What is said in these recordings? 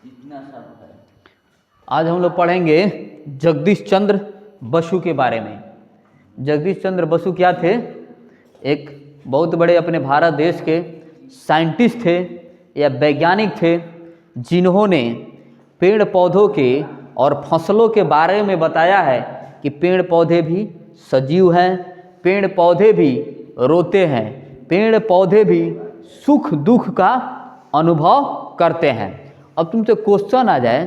इतना सब है। आज हम लोग पढ़ेंगे जगदीश चंद्र बसु के बारे में। जगदीश चंद्र बसु क्या थे? एक बहुत बड़े अपने भारत देश के साइंटिस्ट थे या वैज्ञानिक थे, जिन्होंने पेड़ पौधों के और फसलों के बारे में बताया है कि पेड़ पौधे भी सजीव हैं, पेड़ पौधे भी रोते हैं, पेड़ पौधे भी सुख दुख का अनुभव करते हैं। अब तुमसे क्वेश्चन आ जाए,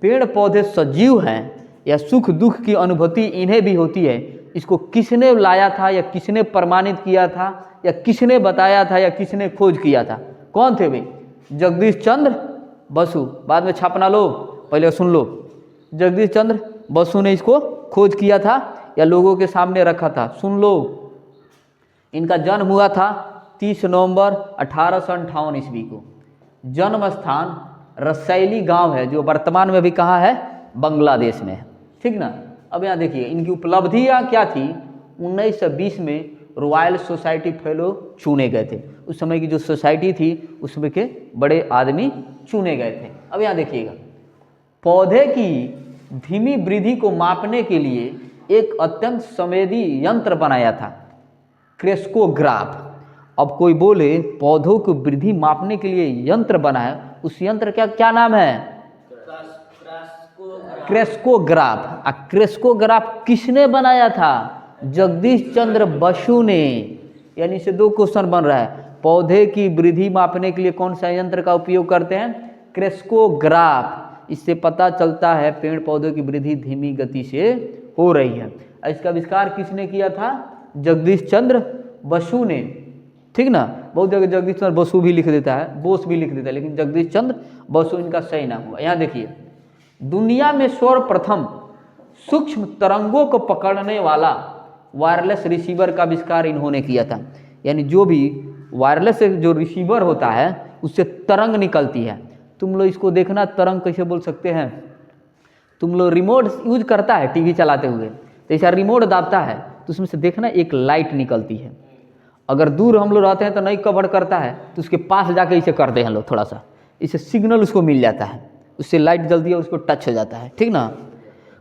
पेड़ पौधे सजीव हैं या सुख दुख की अनुभूति इन्हें भी होती है, इसको किसने लाया था या किसने प्रमाणित किया था या किसने बताया था या किसने खोज किया था? कौन थे भाई? जगदीश चंद्र बसु। बाद में छापना लो, पहले सुन लो। जगदीश चंद्र बसु ने इसको खोज किया था या लोगों के सामने रखा था? सुन लो। इनका जन्म हुआ था 30 नवंबर 1858 ईस्वी को। जन्म स्थान रसैली गांव है, जो वर्तमान में भी कहाँ है? बांग्लादेश में है। ठीक ना। अब यहाँ देखिए इनकी उपलब्धियाँ क्या थी। 1920 में रॉयल सोसाइटी फेलो चुने गए थे। उस समय की जो सोसाइटी थी उसमें के बड़े आदमी चुने गए थे। अब यहाँ देखिएगा, पौधे की धीमी वृद्धि को मापने के लिए एक अत्यंत संवेदी यंत्र बनाया था, क्रेस्कोग्राफ। अब कोई बोले पौधों की वृद्धि मापने के लिए यंत्र बना है, उस यंत्र का क्या नाम है? क्रेस्कोग्राफ। क्रेस्कोग्राफ किसने बनाया था? जगदीश चंद्र बसु ने। यानी से दो क्वेश्चन बन रहा है, पौधे की वृद्धि मापने के लिए कौन सा यंत्र का उपयोग करते हैं? क्रेस्कोग्राफ। इससे पता चलता है पेड़ पौधों की वृद्धि धीमी गति से हो रही है। इसका आविष्कार किसने किया था? जगदीश चंद्र बसु ने। ठीक ना। बहुत जगह जगदीश चंद्र बसु भी लिख देता है, बोस भी लिख देता है, लेकिन जगदीश चंद्र बसु इनका सही नाम हुआ। यहाँ देखिए, दुनिया में सर्वप्रथम सूक्ष्म तरंगों को पकड़ने वाला वायरलेस रिसीवर का आविष्कार इन्होंने किया था। यानी जो भी वायरलेस जो रिसीवर होता है उससे तरंग निकलती है। तुम लोग इसको देखना, तरंग कैसे बोल सकते हैं? तुम लोग रिमोट यूज करता है टीवी चलाते हुए, तो ऐसा रिमोट दाबता है तो उसमें से देखना एक लाइट निकलती है। अगर दूर हम लोग रहते हैं तो नहीं कवर करता है, तो उसके पास जाके इसे करते हैं लोग थोड़ा सा, इससे सिग्नल उसको मिल जाता है, उससे लाइट जलती है, उसको टच हो जाता है। ठीक ना।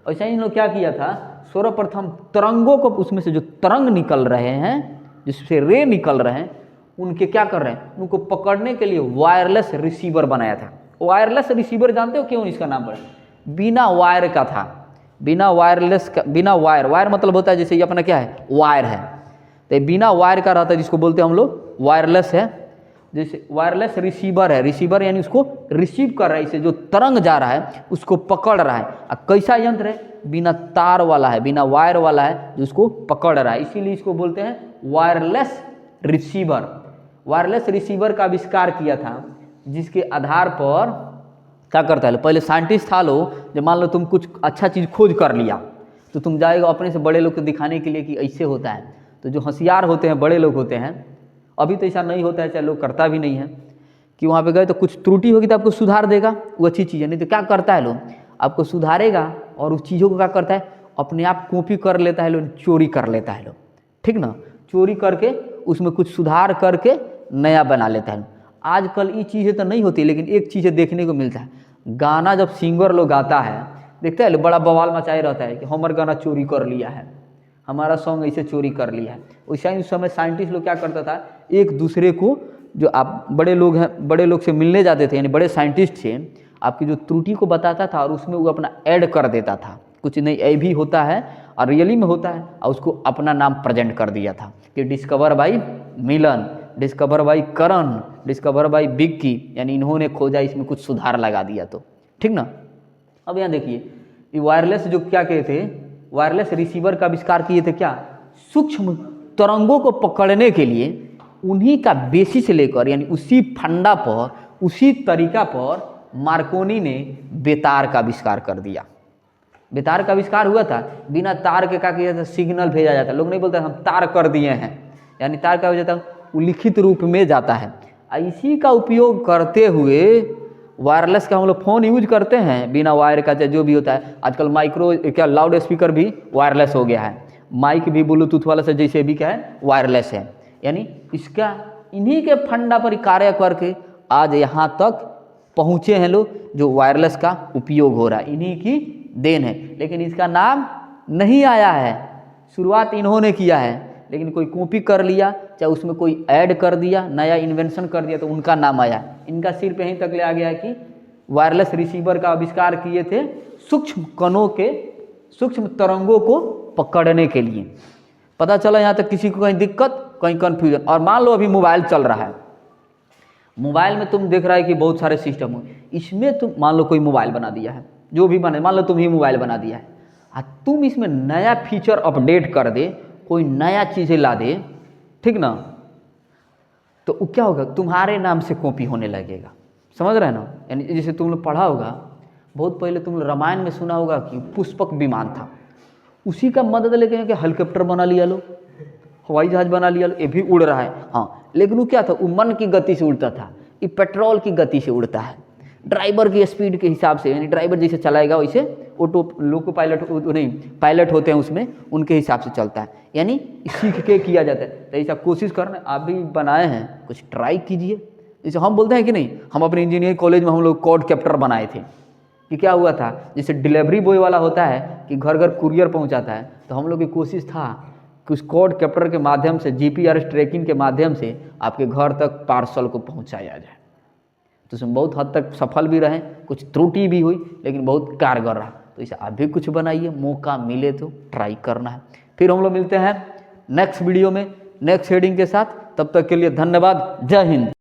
ऐसा ही इन लोग क्या किया था, सर्वप्रथम तरंगों को, उसमें से जो तरंग निकल रहे हैं, जिससे रे निकल रहे हैं, उनके क्या कर रहे हैं, उनको पकड़ने के लिए वायरलेस रिसीवर बनाया था। वायरलेस रिसीवर जानते हो क्यों इसका नाम पड़ा? बिना वायर का था, बिना वायरलेस का, बिना वायर। वायर मतलब होता है जैसे ये अपना क्या है, वायर है, तो बिना वायर का रहता है, जिसको बोलते हैं हम लोग वायरलेस है। जैसे वायरलेस रिसीवर है, रिसीवर यानी उसको रिसीव कर रहा है, इसे जो तरंग जा रहा है उसको पकड़ रहा है। अब कैसा यंत्र है? बिना तार वाला है, बिना वायर वाला है, जो उसको पकड़ रहा है, इसीलिए इसको बोलते हैं वायरलेस रिसीवर। वायरलेस रिसीवर का आविष्कार किया था, जिसके आधार पर क्या करता है, पहले साइंटिस्ट था लो, जब मान लो तुम कुछ अच्छा चीज़ खोज कर लिया तो तुम जाएगा अपने से बड़े लोग को दिखाने के लिए कि ऐसे होता है। तो जो होशियार होते हैं, बड़े लोग होते हैं, अभी तो ऐसा नहीं होता है, चाहे लोग करता भी नहीं है, कि वहाँ पे गए तो कुछ त्रुटि होगी तो आपको सुधार देगा, वो अच्छी चीज़ है। नहीं तो क्या करता है लोग, आपको सुधारेगा और उस चीज़ों को क्या करता है, अपने आप कॉपी कर लेता है लोग, चोरी कर लेता है लोग। ठीक ना। चोरी करके उसमें कुछ सुधार करके नया बना लेता है। आजकल ये चीज़ें तो नहीं होती, लेकिन एक चीज़ें देखने को मिलता है, गाना जब सिंगर लोग गाता है, देखते हैं बड़ा बवाल मचाए रहता है कि हमारा गाना चोरी कर लिया है, हमारा सॉन्ग ऐसे चोरी कर लिया है। वैसे उस समय साइंटिस्ट लोग क्या करता था, एक दूसरे को, जो आप बड़े लोग हैं, बड़े लोग से मिलने जाते थे, यानी बड़े साइंटिस्ट थे, आपकी जो त्रुटि को बताता था और उसमें वो अपना ऐड कर देता था, कुछ नहीं ये भी होता है और रियली में होता है, और उसको अपना नाम प्रेजेंट कर दिया था कि discover by Milan, discover by Karan, discover by Bikki, यानी इन्होंने खोजा, इसमें कुछ सुधार लगा दिया। तो ठीक ना। अब यहाँ देखिए, ये वायरलेस जो क्या कहते थे, वायरलेस रिसीवर का आविष्कार किए थे क्या, सूक्ष्म तरंगों को पकड़ने के लिए। उन्हीं का बेसिस लेकर, यानी उसी फंडा पर, उसी तरीका पर मार्कोनी ने बेतार का आविष्कार कर दिया। बेतार का आविष्कार हुआ था, बिना तार के क्या किया था, सिग्नल भेजा जाता। लोग नहीं बोलते हम तार कर दिए हैं, यानी तार का हो जाता है, वो लिखित रूप में जाता है। इसी का उपयोग करते हुए वायरलेस का हम लोग फ़ोन यूज करते हैं, बिना वायर का, चाहे जो भी होता है। आजकल माइक्रो क्या लाउड स्पीकर भी वायरलेस हो गया है, माइक भी ब्लूटूथ वाला से जैसे भी क्या है वायरलेस है। यानी इसका इन्हीं के फंडा पर कार्य करके आज यहाँ तक पहुँचे हैं लोग, जो वायरलेस का उपयोग हो रहा है, इन्हीं की देन है। लेकिन इसका नाम नहीं आया है, शुरुआत इन्होंने किया है, लेकिन कोई कॉपी कर लिया, चाहे उसमें कोई ऐड कर दिया, नया इन्वेंशन कर दिया, तो उनका नाम आया। इनका सिर्फ यहीं तक ले आ गया है कि वायरलेस रिसीवर का आविष्कार किए थे सूक्ष्म कणों के, सूक्ष्म तरंगों को पकड़ने के लिए। पता चला यहाँ तक किसी को कहीं दिक्कत, कहीं कन्फ्यूजन। और मान लो अभी मोबाइल चल रहा है, मोबाइल में तुम देख रहा है कि बहुत सारे सिस्टम हो, इसमें तुम मान लो कोई मोबाइल बना दिया है, जो भी बने, मान लो तुम ही मोबाइल बना दिया है, तुम इसमें नया फीचर अपडेट कर दे, कोई नया चीज़ें ला दे, ठीक ना, तो वो क्या होगा, तुम्हारे नाम से कॉपी होने लगेगा। समझ रहे हैं ना? यानी जैसे तुम लोग पढ़ा होगा, बहुत पहले तुम लोग रामायण में सुना होगा कि पुष्पक विमान था, उसी का मदद लेके कि हेलीकॉप्टर बना लिया लो, हवाई जहाज बना लिया लो, ये भी उड़ रहा है। हाँ, लेकिन वो क्या था, वो मन की गति से उड़ता था, ये पेट्रोल की गति से उड़ता है, ड्राइवर की स्पीड के हिसाब से, यानी ड्राइवर जैसे चलाएगा वैसे ऑटो लोको पायलट नहीं पायलट होते हैं उसमें, उनके हिसाब से चलता है, यानी सीख के किया जाता है। तो ऐसा कोशिश करना, आप भी बनाए हैं, कुछ ट्राई कीजिए। जैसे हम बोलते हैं कि नहीं, हम अपने इंजीनियरिंग कॉलेज में हम लोग कॉड कैप्टर बनाए थे, कि क्या हुआ था, जैसे डिलीवरी बॉय वाला होता है कि घर घर कुरियर पहुंचाता है, तो हम लोग की कोशिश था कि उस कॉड कैप्टर के माध्यम से, जीपीआरएस ट्रैकिंग के माध्यम से आपके घर तक पार्सल को पहुंचाया जाए। तो उसमें बहुत हद तक सफल भी रहे, कुछ त्रुटि भी हुई, लेकिन बहुत कारगर रहा। तो इसे आप भी कुछ बनाइए, मौका मिले तो ट्राई करना है। फिर हम लोग मिलते हैं नेक्स्ट वीडियो में नेक्स्ट हेडिंग के साथ, तब तक के लिए धन्यवाद, जय हिंद।